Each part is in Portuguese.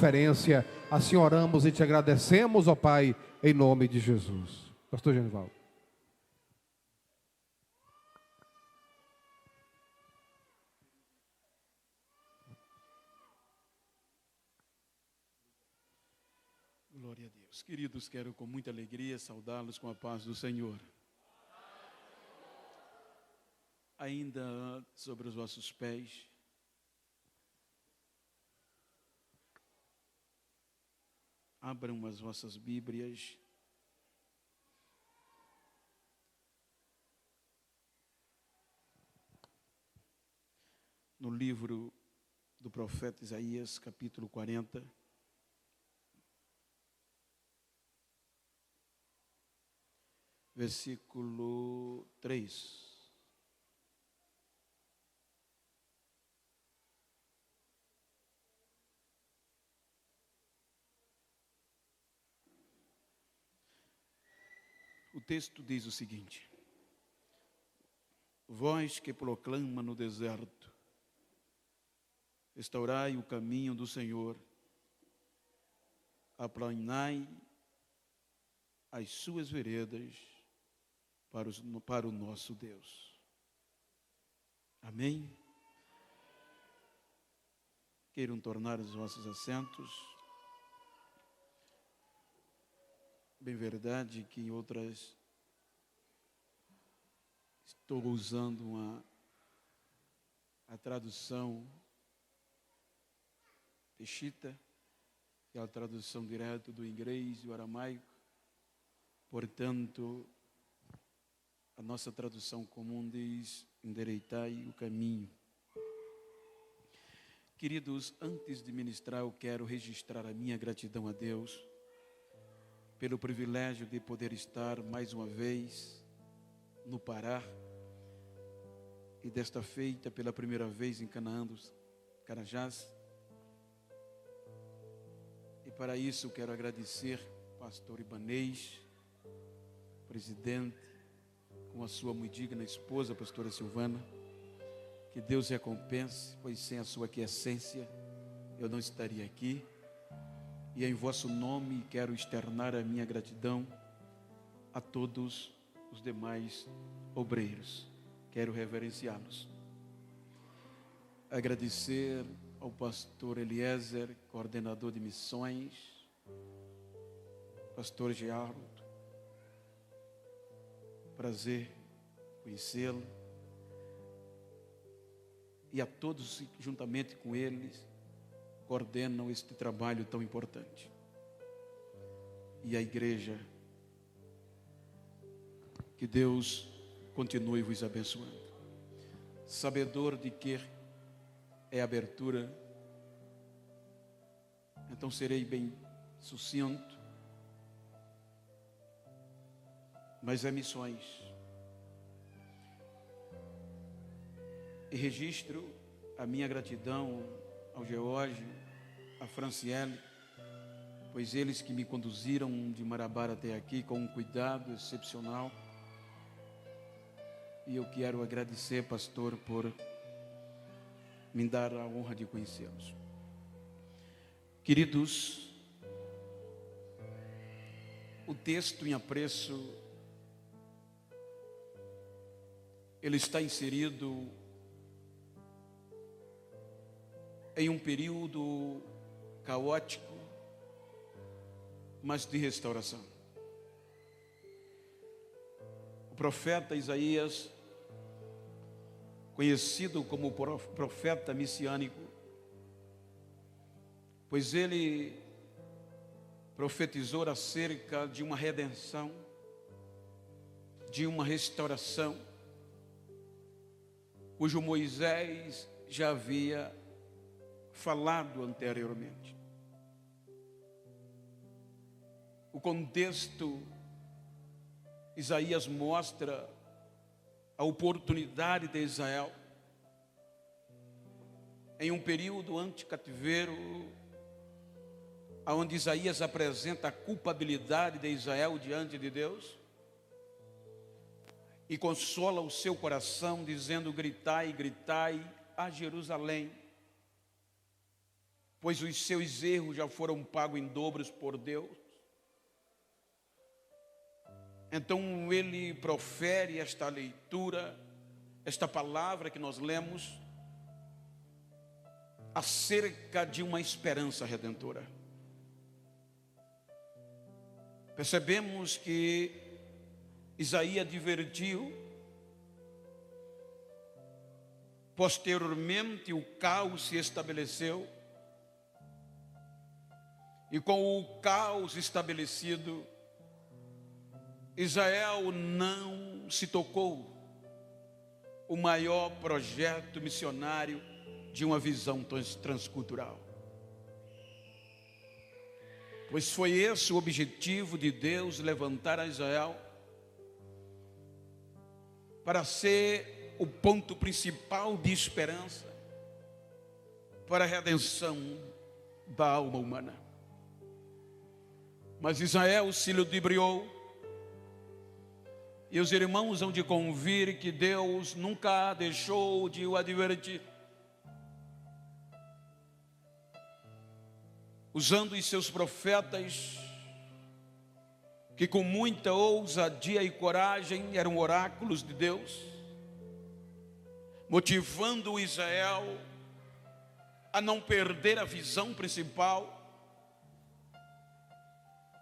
referência. Assim oramos e te agradecemos, ó Pai, em nome de Jesus. Pastor Genivaldo. Glória a Deus. Queridos, quero com muita alegria saudá-los com a paz do Senhor. Ainda sobre os vossos pés, abram as vossas Bíblias no livro do profeta Isaías, capítulo 40. Versículo 3. O texto diz o seguinte: vós que proclama no deserto, restaurai o caminho do Senhor, aplanai as suas veredas para o nosso Deus. Amém? Queiram tornar os vossos assentos. Bem verdade que em outras estou usando a tradução Peshitta, que é a tradução direta do inglês e do aramaico. Portanto, a nossa tradução comum diz: endireitai o caminho. Queridos, antes de ministrar, eu quero registrar a minha gratidão a Deus pelo privilégio de poder estar mais uma vez no Pará, e desta feita pela primeira vez em Canaã dos Carajás. E para isso eu quero agradecer ao pastor Ibanez, presidente, com a sua muito digna esposa, a pastora Silvana. Que Deus recompense, pois sem a sua aquiescência eu não estaria aqui. E em vosso nome quero externar a minha gratidão a todos os demais obreiros. Quero reverenciá-los. Agradecer ao pastor Eliezer, coordenador de missões, pastor Geraldo, prazer conhecê-lo, e a todos que juntamente com eles coordenam este trabalho tão importante. E a igreja, que Deus continue vos abençoando. Sabedor de que é abertura, então serei bem sucinto, mas é missões. E registro a minha gratidão ao George, a Franciele, pois eles que me conduziram de Marabá até aqui com um cuidado excepcional. E eu quero agradecer, pastor, por me dar a honra de conhecê-los. Queridos, o texto em apreço, ele está inserido em um período caótico, mas de restauração. O profeta Isaías, conhecido como profeta messiânico, pois ele profetizou acerca de uma redenção, de uma restauração, cujo Moisés já havia falado anteriormente. O contexto, Isaías mostra a oportunidade de Israel em um período anticativeiro, onde Isaías apresenta a culpabilidade de Israel diante de Deus e consola o seu coração dizendo: gritai, gritai a Jerusalém, pois os seus erros já foram pagos em dobros por Deus. Então ele profere esta leitura, esta palavra que nós lemos, acerca de uma esperança redentora. Percebemos que Isaías advertiu, posteriormente o caos se estabeleceu, e com o caos estabelecido, Israel não se tocou o maior projeto missionário de uma visão transcultural. Pois foi esse o objetivo de Deus, levantar a Israel para ser o ponto principal de esperança para a redenção da alma humana. Mas Israel se ludibriou, e os irmãos hão de convir que Deus nunca deixou de o advertir, usando os seus profetas, que com muita ousadia e coragem eram oráculos de Deus, motivando Israel a não perder a visão principal.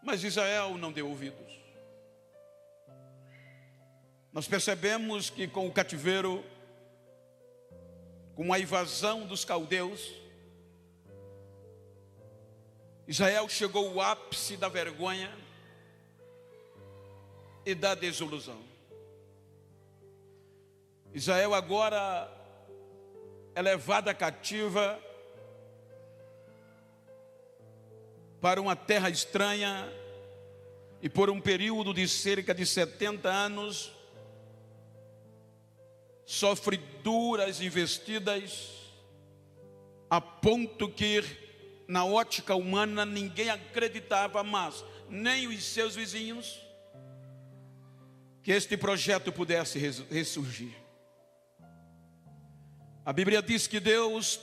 Mas Israel não deu ouvidos. Nós percebemos que com o cativeiro, com a invasão dos caldeus, Israel chegou ao ápice da vergonha e da desilusão. Israel agora é levada cativa para uma terra estranha, e por um período de cerca de 70 anos sofre duras investidas, a ponto que na ótica humana ninguém acreditava mais, nem os seus vizinhos, que este projeto pudesse ressurgir. A Bíblia diz que Deus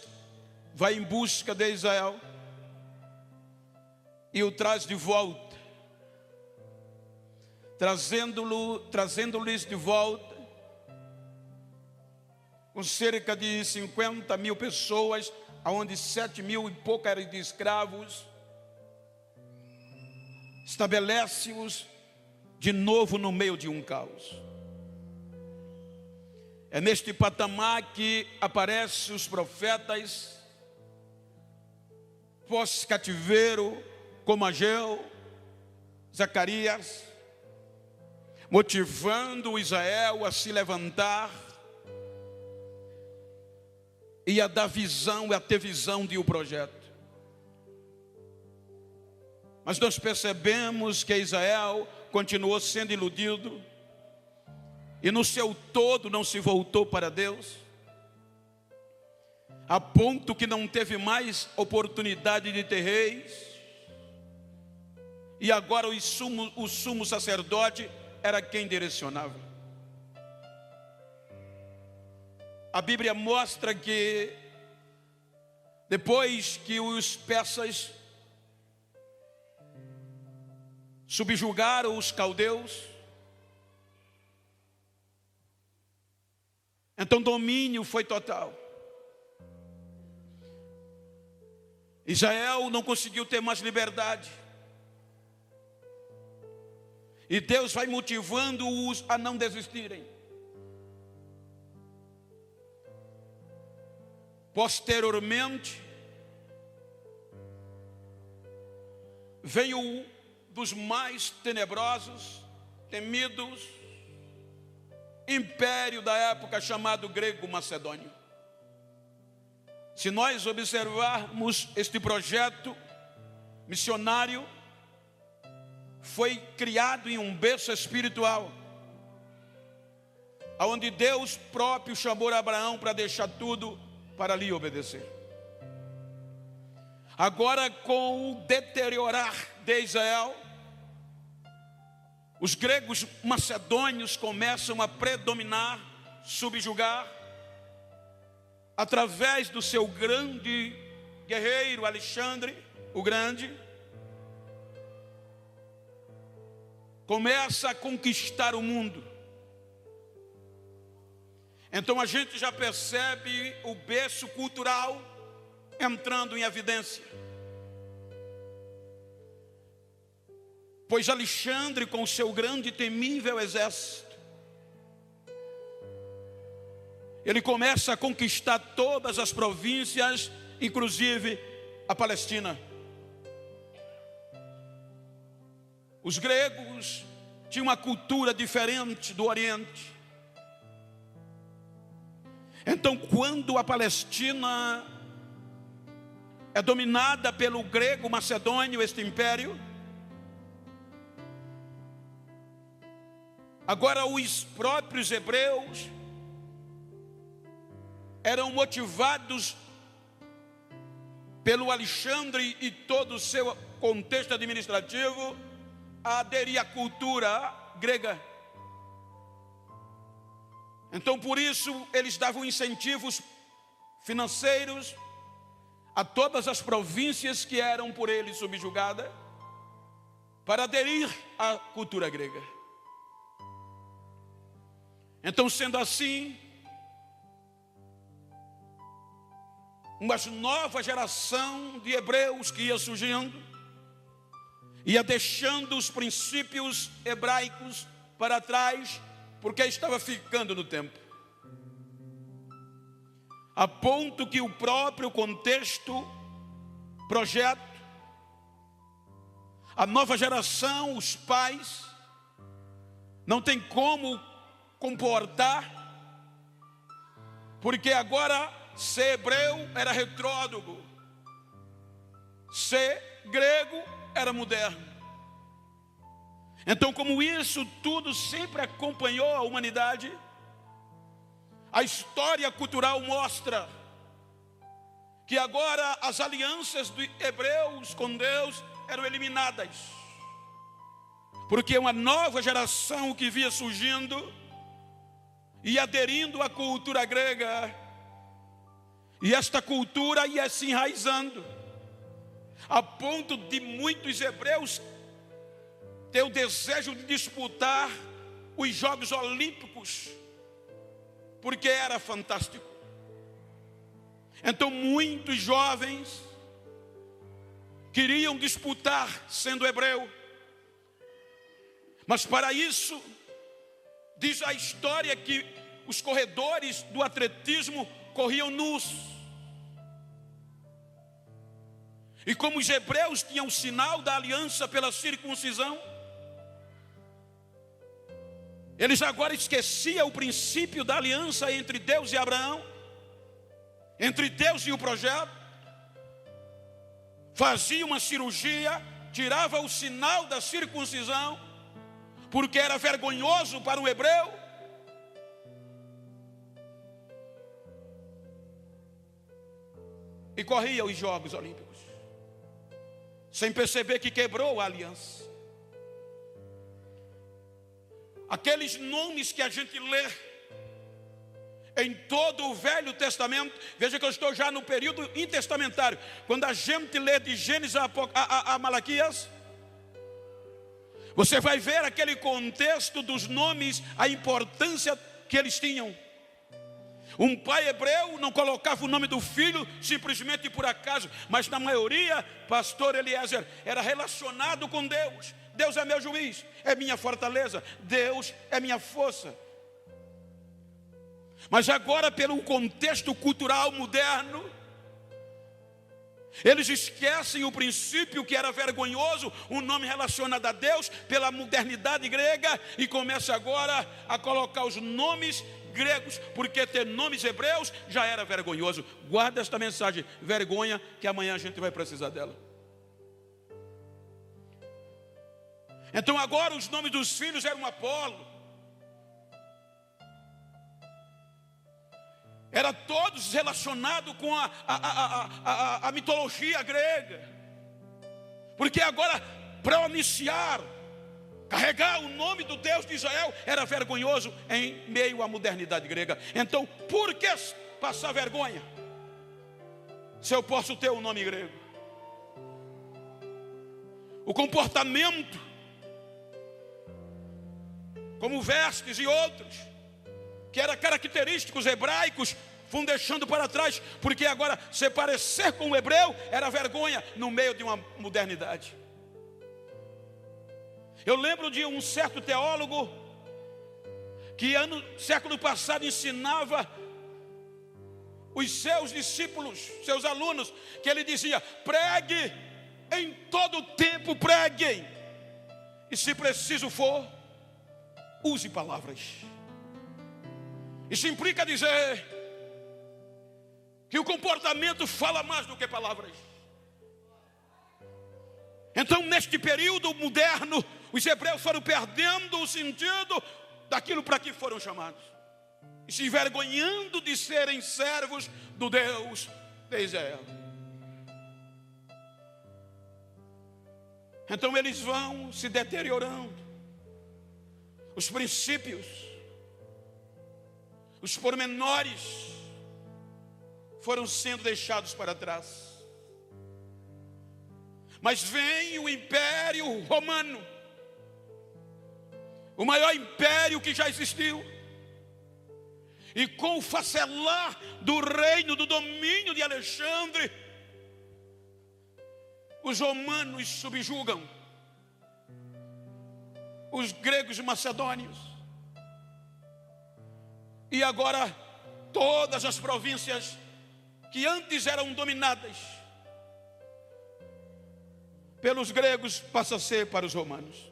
vai em busca de Israel e o traz de volta, trazendo-lhes de volta com cerca de 50 mil pessoas, onde 7 mil e pouco eram de escravos. Estabelece-os de novo no meio de um caos. É neste patamar que aparecem os profetas pós-cativeiro, como Ageu, Zacarias, motivando Israel a se levantar e a dar visão, a ter visão de um projeto. Mas nós percebemos que Israel continuou sendo iludido, e no seu todo não se voltou para Deus, a ponto que não teve mais oportunidade de ter reis, e agora o sumo sacerdote era quem direcionava. A Bíblia mostra que depois que os persas subjugaram os caldeus, então domínio foi total. Israel não conseguiu ter mais liberdade, e Deus vai motivando-os a não desistirem. Posteriormente, veio um dos mais tenebrosos, temidos império da época, chamado grego macedônio. Se nós observarmos este projeto missionário, foi criado em um berço espiritual, onde Deus próprio chamou Abraão para deixar tudo para lhe obedecer. Agora, com o deteriorar de Israel, os gregos macedônios começam a predominar, subjugar, através do seu grande guerreiro Alexandre o Grande começa a conquistar o mundo. Então a gente já percebe o berço cultural entrando em evidência. Pois Alexandre, com o seu grande e temível exército, ele começa a conquistar todas as províncias, inclusive a Palestina. Os gregos tinham uma cultura diferente do Oriente. Então, quando a Palestina é dominada pelo grego macedônio, este império, agora os próprios hebreus eram motivados pelo Alexandre e todo o seu contexto administrativo a aderir à cultura grega. Então, por isso, eles davam incentivos financeiros a todas as províncias que eram por eles subjugadas para aderir à cultura grega. Então, sendo assim, uma nova geração de hebreus que ia surgindo, ia deixando os princípios hebraicos para trás, porque estava ficando no tempo. A ponto que o próprio contexto, projeto, a nova geração, os pais, não tem como comportar, porque agora ser hebreu era retrógrado, ser grego era moderno. Então, como isso tudo sempre acompanhou a humanidade, a história cultural mostra que agora as alianças dos hebreus com Deus eram eliminadas, porque uma nova geração que via surgindo e aderindo à cultura grega, e esta cultura ia se enraizando, a ponto de muitos hebreus ter o desejo de disputar os Jogos Olímpicos, porque era fantástico. Então muitos jovens queriam disputar sendo hebreu, mas para isso, diz a história que os corredores do atletismo corriam nus. E como os hebreus tinham o sinal da aliança pela circuncisão, eles agora esqueciam o princípio da aliança entre Deus e Abraão, entre Deus e o projeto, faziam uma cirurgia, tirava o sinal da circuncisão, porque era vergonhoso para um hebreu, e corria os Jogos Olímpicos, sem perceber que quebrou a aliança. Aqueles nomes que a gente lê em todo o Velho Testamento, veja que eu estou já no período intertestamentário, quando a gente lê de Gênesis a Malaquias, você vai ver aquele contexto dos nomes, a importância que eles tinham. Um pai hebreu não colocava o nome do filho simplesmente por acaso, mas na maioria, pastor Eliezer, era relacionado com Deus. Deus é meu juiz, é minha fortaleza, Deus é minha força. Mas agora, pelo contexto cultural moderno, eles esquecem o princípio que era vergonhoso, um nome relacionado a Deus, pela modernidade grega, e começa agora a colocar os nomes gregos, porque ter nomes hebreus já era vergonhoso. Guarda esta mensagem, vergonha, que amanhã a gente vai precisar dela. Então agora os nomes dos filhos eram Apolo, era todos relacionados com a mitologia grega, porque agora pronunciar, carregar o nome do Deus de Israel era vergonhoso em meio à modernidade grega. Então, por que passar vergonha? se eu posso ter um nome grego. O comportamento, como vestes e outros, que eram característicos hebraicos, foram deixando para trás, porque agora se parecer com o hebreu era vergonha no meio de uma modernidade. Eu lembro de um certo teólogo que século passado ensinava os seus discípulos, seus alunos, que ele dizia: pregue em todo tempo, preguem, e se preciso for, use palavras. Isso implica dizer que o comportamento fala mais do que palavras. Então, neste período moderno, os hebreus foram perdendo o sentido daquilo para que foram chamados, e se envergonhando de serem servos do Deus de Israel. Então eles vão se deteriorando, os princípios, os pormenores foram sendo deixados para trás. Mas vem o Império Romano, o maior império que já existiu, e com o facelar do reino, do domínio de Alexandre, os romanos subjugam os gregos macedônios, e agora todas as províncias que antes eram dominadas pelos gregos passam a ser para os romanos.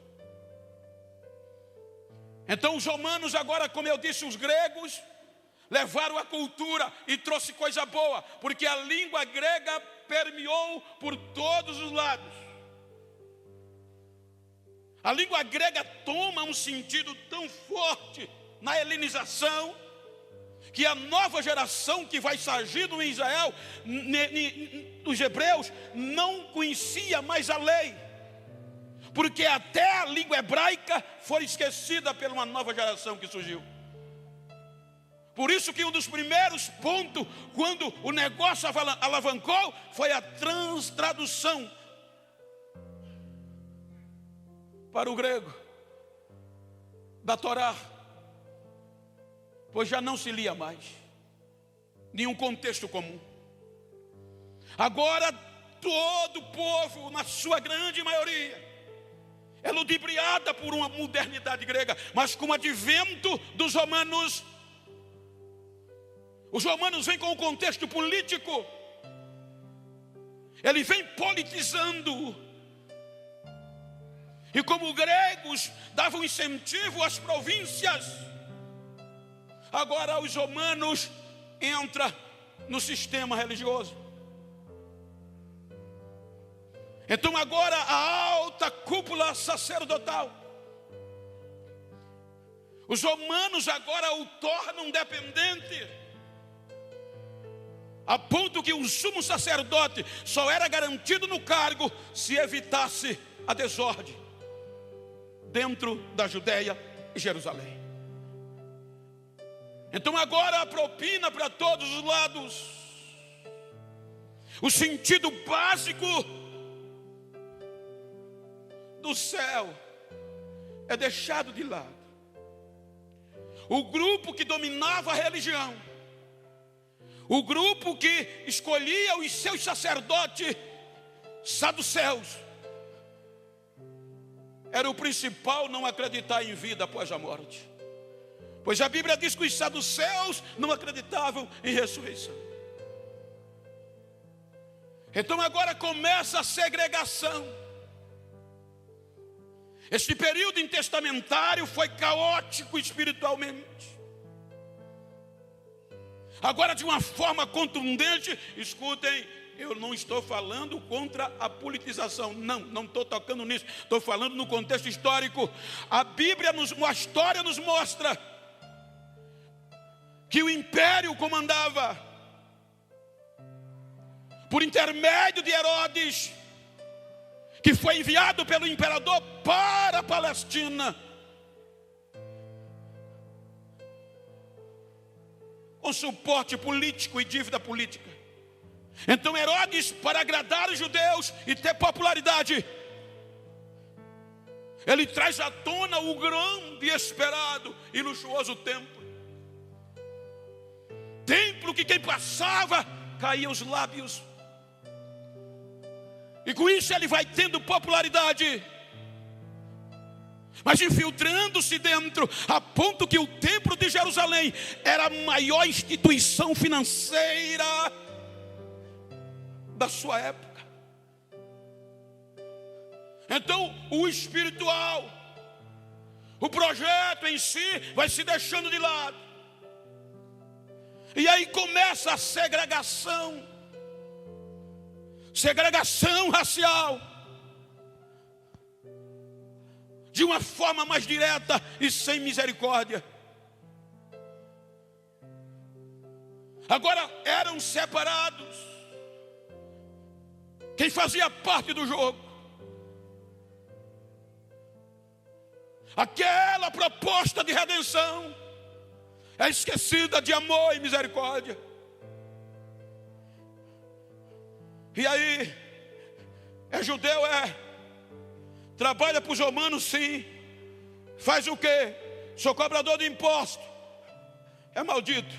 Então os romanos agora, como eu disse, os gregos levaram a cultura e trouxe coisa boa, porque a língua grega permeou por todos os lados. A língua grega toma um sentido tão forte na helenização, que a nova geração que vai surgindo em Israel, os hebreus, não conhecia mais a lei, porque até a língua hebraica foi esquecida por uma nova geração que surgiu. Por isso que um dos primeiros pontos, quando o negócio alavancou, foi a transtradução para o grego da Torá, pois já não se lia mais nenhum contexto comum. Agora todo o povo, na sua grande maioria, é ludibriada por uma modernidade grega, mas com o advento dos romanos, os romanos vêm com o contexto político, ele vem politizando, e como os gregos davam incentivo às províncias, agora os romanos entram no sistema religioso. Então agora a alta cúpula sacerdotal, os romanos agora o tornam dependente, a ponto que o sumo sacerdote só era garantido no cargo se evitasse a desordem dentro da Judeia e Jerusalém. Então agora a propina para todos os lados. O sentido básico do céu é deixado de lado. O grupo que dominava a religião, o grupo que escolhia os seus sacerdotes saduceus, era o principal não acreditar em vida após a morte. Pois a Bíblia diz que os saduceus não acreditavam em ressurreição. Então agora começa a segregação. Este período intertestamentário foi caótico espiritualmente. Agora, de uma forma contundente, escutem, eu não estou falando contra a politização, não estou tocando nisso, estou falando no contexto histórico. A Bíblia, a história nos mostra que o império comandava por intermédio de Herodes, que foi enviado pelo imperador para a Palestina, com suporte político e dívida política. Então Herodes, para agradar os judeus e ter popularidade, ele traz à tona o grande, esperado e luxuoso templo. Templo que quem passava caía os lábios. E com isso ele vai tendo popularidade, mas infiltrando-se dentro, a ponto que o templo de Jerusalém era a maior instituição financeira da sua época. Então o espiritual, o projeto em si vai se deixando de lado. E aí começa a segregação racial, de uma forma mais direta e sem misericórdia. Agora eram separados quem fazia parte do jogo. Aquela proposta de redenção é esquecida de amor e misericórdia. E aí, é judeu, trabalha para os romanos, sim. Faz o quê? Sou cobrador de imposto. É maldito.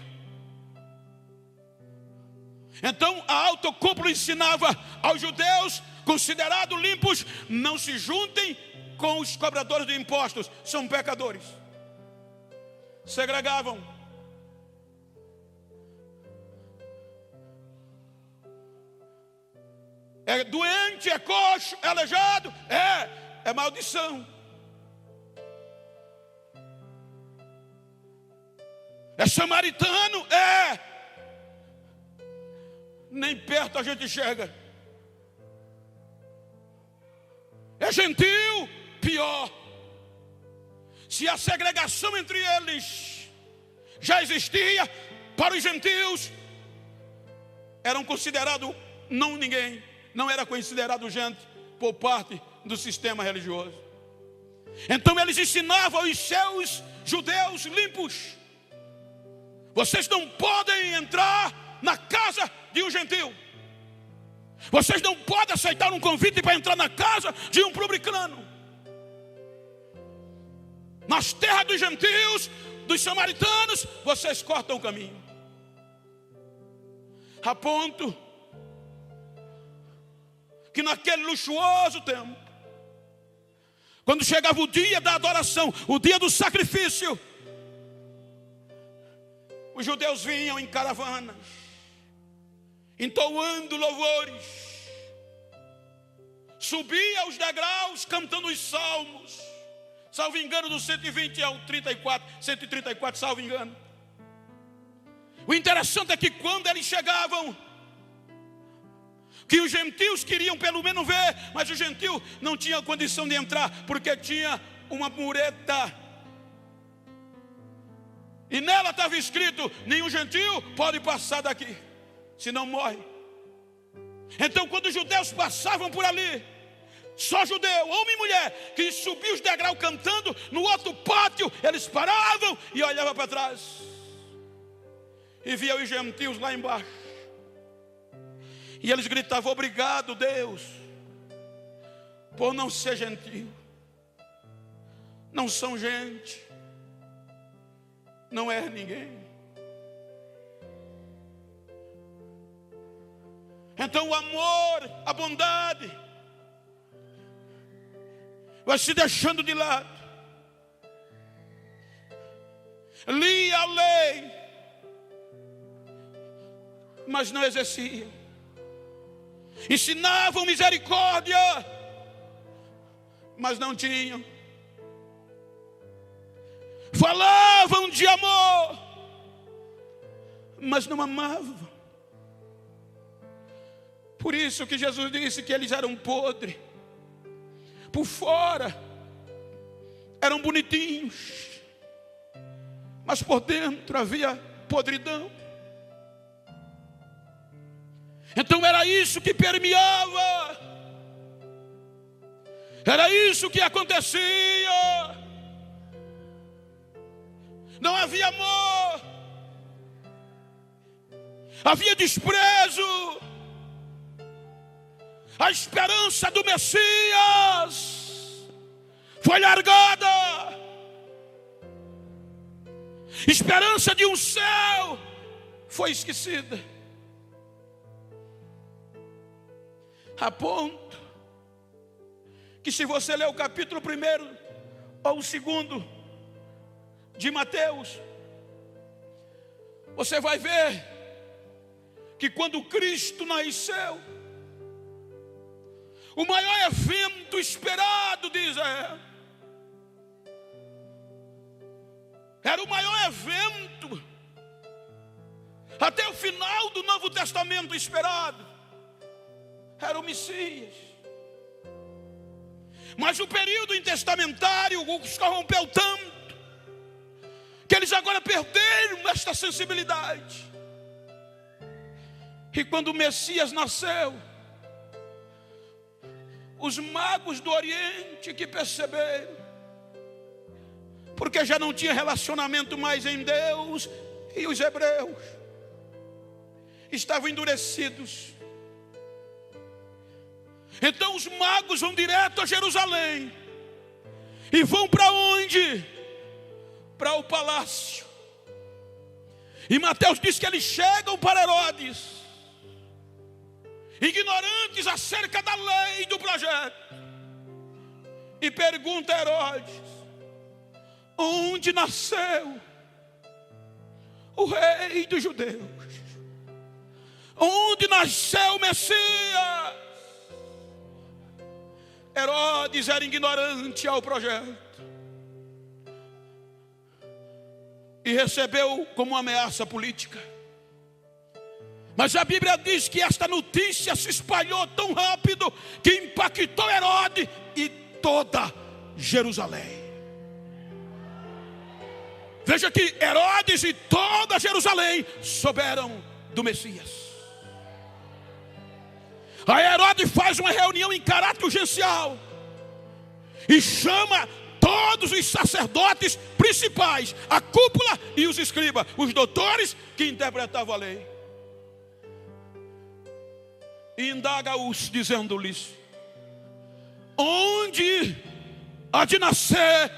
Então a autocúpula ensinava aos judeus considerados limpos: não se juntem com os cobradores de impostos, são pecadores. Segregavam. É doente, é coxo, é aleijado, é maldição. É samaritano, nem perto a gente chega. É gentil, pior. Se a segregação entre eles já existia, para os gentios eram considerados não ninguém, não era considerado gente por parte do sistema religioso. Então eles ensinavam aos seus judeus limpos: vocês não podem entrar na casa de um gentil. Vocês não podem aceitar um convite para entrar na casa de um publicano. Nas terras dos gentios, dos samaritanos, vocês cortam o caminho. A ponto que naquele luxuoso tempo, quando chegava o dia da adoração, o dia do sacrifício, os judeus vinham em caravanas, entoando louvores, subia os degraus cantando os salmos, salvo engano, do 120 ao 34, 134, salvo engano. O interessante é que quando eles chegavam, que os gentios queriam pelo menos ver, mas o gentil não tinha condição de entrar, porque tinha uma mureta, e nela estava escrito: nenhum gentil pode passar daqui, senão morre. Então quando os judeus passavam por ali, só judeu, homem e mulher, que subia os degraus cantando, no outro pátio eles paravam e olhavam para trás, e via os gentios lá embaixo, e eles gritavam: obrigado, Deus, por não ser gentil. Não são gente, não é ninguém. Então o amor, a bondade vai se deixando de lado. Lia a lei, mas não exercia. Ensinavam misericórdia, mas não tinham. Falavam de amor, mas não amavam. Por isso que Jesus disse que eles eram podres. Por fora eram bonitinhos, mas por dentro havia podridão. Então era isso que permeava, era isso que acontecia. Não havia amor, havia desprezo, A esperança do Messias foi largada. Esperança de um céu foi esquecida. A ponto que, se você ler o capítulo 1 ou o 2 de Mateus, você vai ver que quando Cristo nasceu, o maior evento esperado de Israel, era o maior evento até o final do Novo Testamento esperado, era o Messias. Mas o período intestamentário os corrompeu tanto que eles agora perderam esta sensibilidade. E quando o Messias nasceu, os magos do Oriente que perceberam, porque já não tinha relacionamento mais em Deus, e os hebreus estavam endurecidos. Então os magos vão direto a Jerusalém. E vão para onde? Para o palácio. E Mateus diz que eles chegam para Herodes, ignorantes acerca da lei do projeto, e pergunta a Herodes: onde nasceu o rei dos judeus? Onde nasceu o Messias? Herodes era ignorante ao projeto e recebeu como uma ameaça política. Mas a Bíblia diz que esta notícia se espalhou tão rápido que impactou Herodes e toda Jerusalém. Veja que Herodes e toda Jerusalém souberam do Messias. Aí Herodes faz uma reunião em caráter urgencial e chama todos os sacerdotes principais, a cúpula e os escribas, os doutores que interpretavam a lei, e indaga-os, dizendo-lhes: onde há de nascer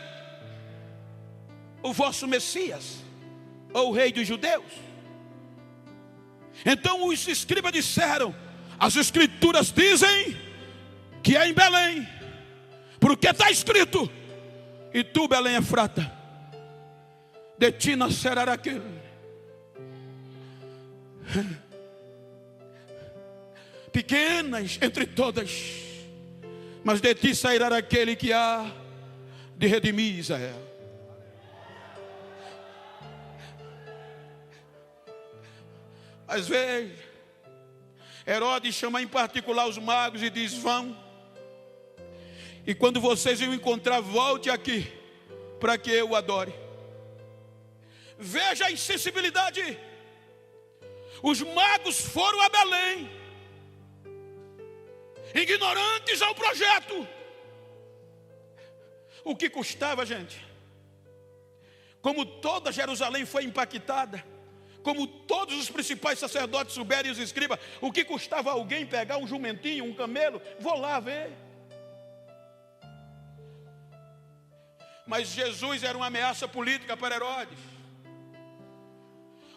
o vosso Messias, ou o rei dos judeus? Então os escribas disseram: as escrituras dizem que é em Belém, porque está escrito: e tu, Belém Efrata, de ti nascerá aquele. Pequenas entre todas, mas de ti sairá aquele que há de redimir Israel. Às vezes Herodes chama em particular os magos e diz: vão, e quando vocês o encontrar, volte aqui para que eu o adore. Veja a insensibilidade. Os magos foram a Belém, ignorantes ao projeto. O que custava, gente? Como toda Jerusalém foi impactada, como todos os principais sacerdotes souberam e os escribas, o que custava alguém pegar um jumentinho, um camelo? Vou lá ver. Mas Jesus era uma ameaça política para Herodes,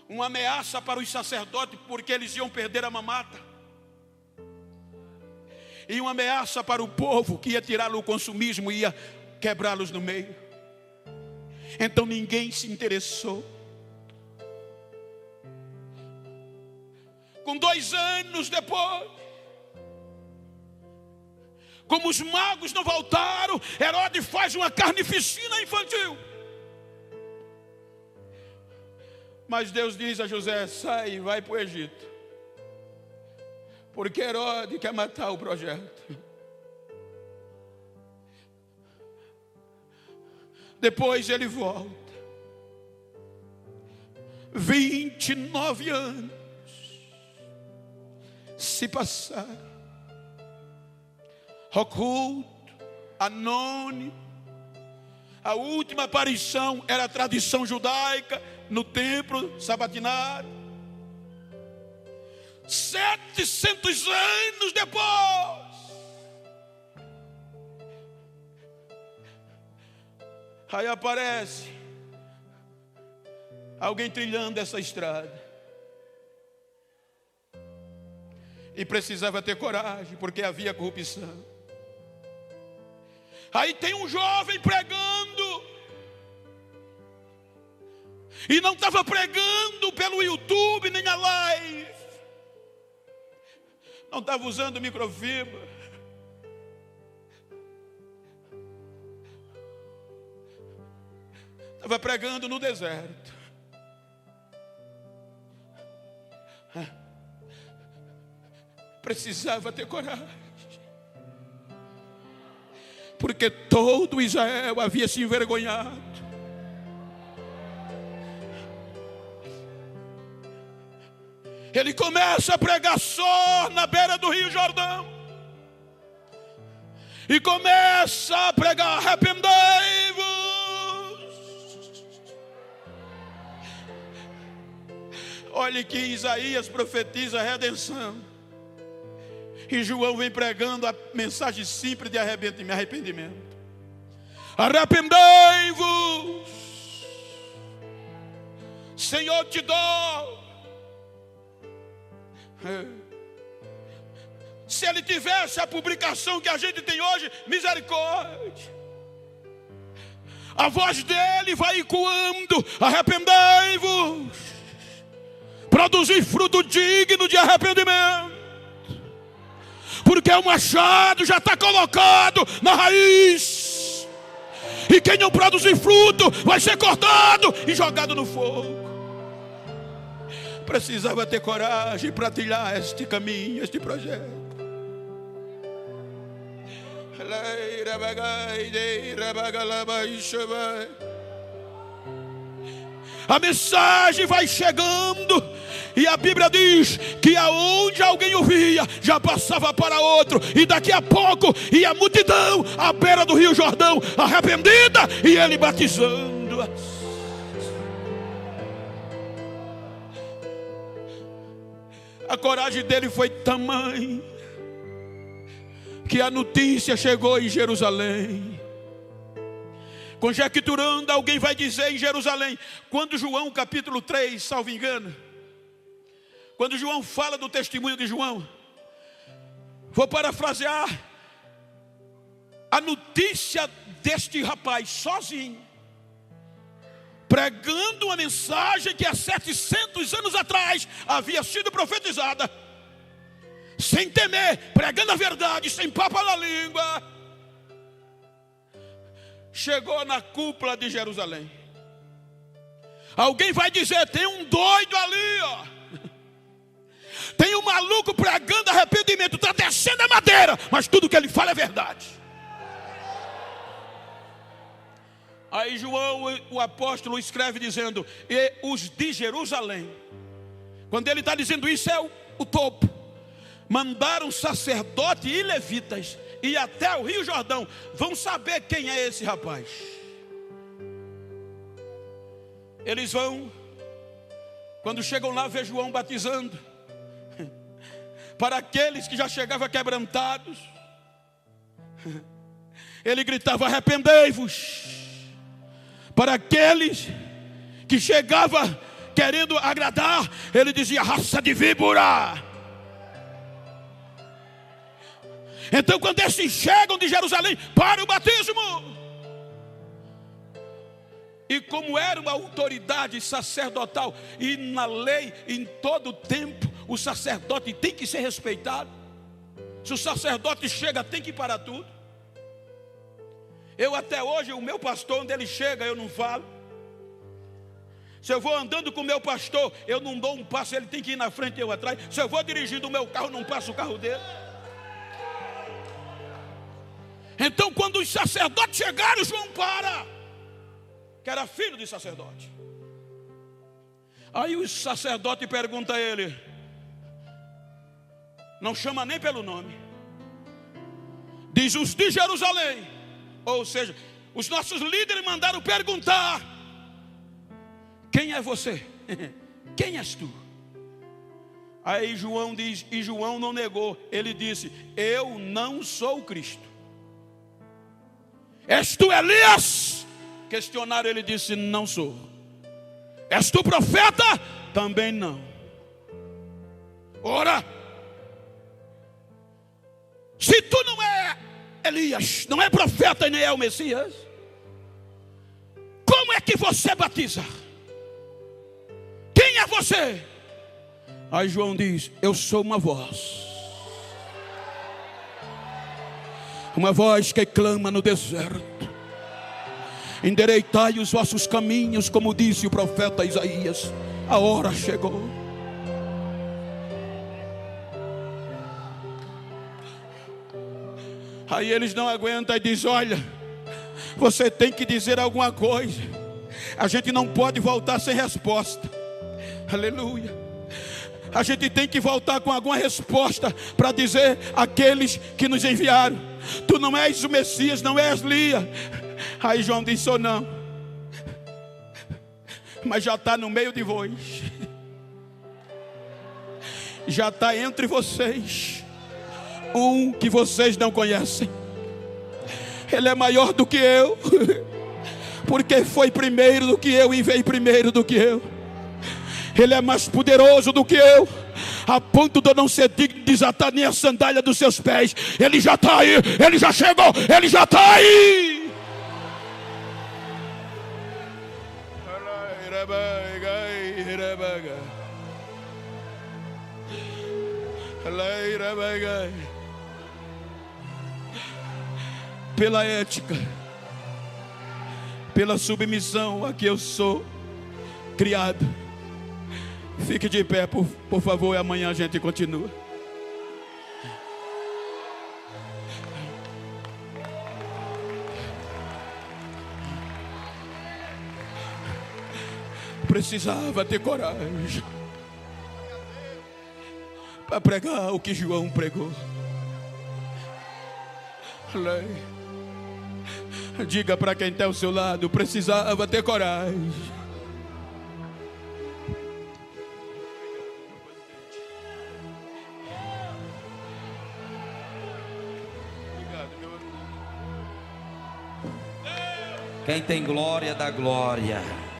uma ameaça para os sacerdotes, porque eles iam perder a mamata, e uma ameaça para o povo, que ia tirá-lo do consumismo e ia quebrá-los no meio. Então ninguém se interessou. Com 2 anos depois, como os magos não voltaram, Herodes faz uma carnificina infantil. Mas Deus diz a José: sai e vai para o Egito, porque Herodes quer matar o projeto. Depois ele volta. 29 anos se passaram. Oculto, anônimo. A última aparição era a tradição judaica no templo sabatinário. 700 anos depois, Aí aparece alguém trilhando essa estrada. E precisava ter coragem, porque havia corrupção. Aí tem um jovem pregando. E não estava pregando pelo YouTube nem a live. Não estava usando microfibra. Estava pregando no deserto. Precisava ter coragem. Porque todo Israel havia se envergonhado. Ele começa a pregar só na beira do Rio Jordão. E começa a pregar: arrependei-vos. Olhe que Isaías profetiza a redenção. E João vem pregando a mensagem simples de arrependimento. Arrependei-vos. Senhor, te dou. Se ele tivesse a publicação que a gente tem hoje, misericórdia. A voz dele vai ecoando: arrependei-vos. Produzir fruto digno de arrependimento. Porque o machado já está colocado na raiz. E quem não produzir fruto vai ser cortado e jogado no fogo. Precisava ter coragem para trilhar este caminho, este projeto. A mensagem vai chegando. E a Bíblia diz que aonde alguém ouvia, já passava para outro. E daqui a pouco ia a multidão à beira do Rio Jordão, arrependida, e ele batizando. A coragem dele foi tamanha que a notícia chegou em Jerusalém. Conjecturando, alguém vai dizer em Jerusalém, quando João capítulo 3, salvo engano, quando João fala do testemunho de João, vou parafrasear a notícia deste rapaz sozinho, pregando uma mensagem que há 700 anos atrás havia sido profetizada, sem temer, pregando a verdade, sem papo na língua. Chegou na cúpula de Jerusalém. Alguém vai dizer: tem um doido ali, ó. Tem um maluco pregando arrependimento, está descendo a madeira, mas tudo que ele fala é verdade. Aí João, o apóstolo, escreve dizendo: e os de Jerusalém. Quando ele está dizendo isso, é o topo. Mandaram sacerdote e levitas e até o Rio Jordão. Vão saber quem é esse rapaz. Eles vão, quando chegam lá, vê João batizando. Para aqueles que já chegavam quebrantados, ele gritava: arrependei-vos. Para aqueles que chegavam querendo agradar, ele dizia: raça de víbora. Então, quando esses chegam de Jerusalém para o batismo, e como era uma autoridade sacerdotal, e na lei, em todo tempo, o sacerdote tem que ser respeitado. Se o sacerdote chega, tem que parar tudo. Eu até hoje, o meu pastor, onde ele chega, eu não falo. Se eu vou andando com o meu pastor, eu não dou um passo, ele tem que ir na frente e eu atrás. Se eu vou dirigindo o meu carro, não passo o carro dele. Então, quando os sacerdotes chegaram, João para, que era filho de sacerdote. Aí o sacerdote pergunta a ele, não chama nem pelo nome, diz: os de Jerusalém. Ou seja, os nossos líderes mandaram perguntar: quem é você? Quem és tu? Aí João diz, e João não negou, ele disse: eu não sou o Cristo. És tu Elias? Questionaram, ele disse: não sou. És tu profeta? Também não. Ora, se tu não é Elias, não é profeta e nem é o Messias, como é que você batiza? Quem é você? Aí João diz: eu sou uma voz que clama no deserto: endireitai os vossos caminhos, como disse o profeta Isaías. A hora chegou. Aí eles não aguentam e dizem: olha, você tem que dizer alguma coisa. A gente não pode voltar sem resposta. Aleluia. A gente tem que voltar com alguma resposta para dizer àqueles que nos enviaram: tu não és o Messias, não és Elias. Aí João disse: ou não, mas já está no meio de vós, já está entre vocês um que vocês não conhecem. Ele é maior do que eu, porque foi primeiro do que eu e veio primeiro do que eu. Ele é mais poderoso do que eu, a ponto de eu não ser digno de desatar nem a sandália dos seus pés. Ele já está aí, ele já chegou, ele já está aí. Pela ética, pela submissão a que eu sou criado. Fique de pé, por favor, e amanhã a gente continua. Precisava ter coragem para pregar o que João pregou. Diga para quem está ao seu lado: precisava ter coragem. Quem tem glória, dá glória.